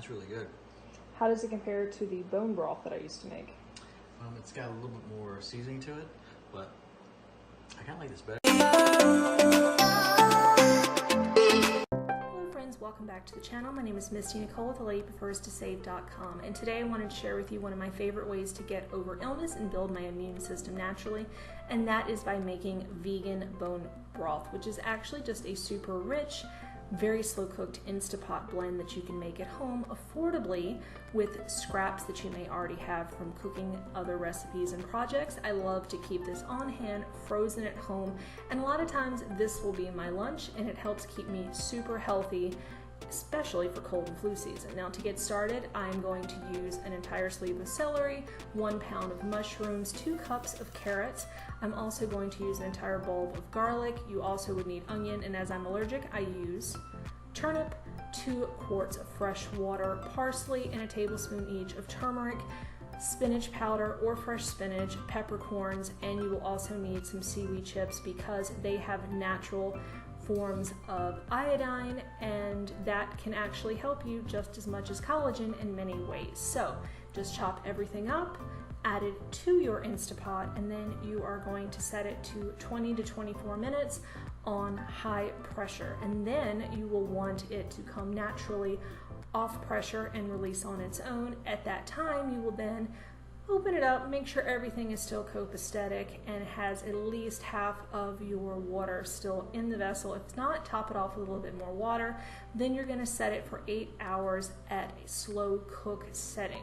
That's really good. How does it compare to the bone broth that I used to make? It's got a little bit more seasoning to it, but I kind of like this better. Hello friends, welcome back to the channel. My name is Misty Nicole with LadyPrefersToSave.com, and today I wanted to share with you one of my favorite ways to get over illness and build my immune system naturally, and that is by making vegan bone broth, which is actually just a super rich, very slow cooked Instapot blend that you can make at home affordably with scraps that you may already have from cooking other recipes and projects. I love to keep this on hand, frozen at home, and a lot of times this will be my lunch, and it helps keep me super healthy, especially for cold and flu season. Now to get started, I'm going to use an entire sleeve of celery, 1 pound of mushrooms, 2 cups of carrots. I'm also going to use an entire bulb of garlic. You also would need onion, and as I'm allergic, I use turnip, 2 quarts of fresh water, parsley, and a tablespoon each of turmeric, spinach powder or fresh spinach, peppercorns, and you will also need some seaweed chips because they have natural forms of iodine, and that can actually help you just as much as collagen in many ways. So just chop everything up, add it to your Instapot, and then you are going to set it to 20 to 24 minutes on high pressure, and then you will want it to come naturally off pressure and release on its own. At that time, you will then open it up, make sure everything is still copacetic and has at least half of your water still in the vessel. If not, top it off with a little bit more water. Then you're going to set it for 8 hours at a slow cook setting.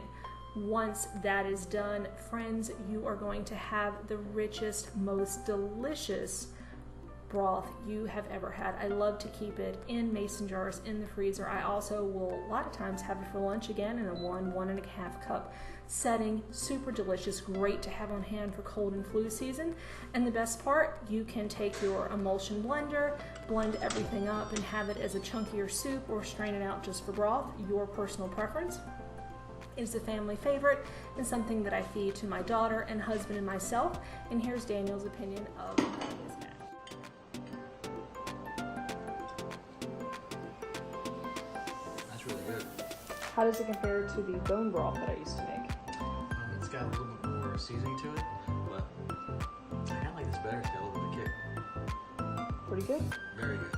Once that is done, friends, you are going to have the richest, most delicious broth you have ever had. I love to keep it in mason jars in the freezer. I also will a lot of times have it for lunch again in a 1.5 cup setting. Super delicious, great to have on hand for cold and flu season. And the best part, you can take your emulsion blender, blend everything up, and have it as a chunkier soup or strain it out just for broth, your personal preference. It's a family favorite and something that I feed to my daughter and husband and myself. And here's Daniel's opinion of this mash. That's really good. How does it compare to the bone broth that I used to make? It's got a little bit more seasoning to it, but I kind of like this better. It's got a little bit of kick. Pretty good. Very good.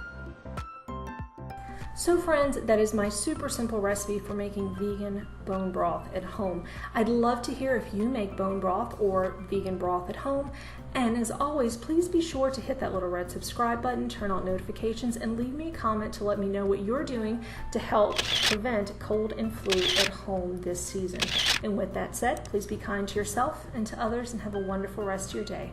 So friends, that is my super simple recipe for making vegan bone broth at home. I'd love to hear if you make bone broth or vegan broth at home. And as always, please be sure to hit that little red subscribe button, turn on notifications, and leave me a comment to let me know what you're doing to help prevent cold and flu at home this season. And with that said, please be kind to yourself and to others and have a wonderful rest of your day.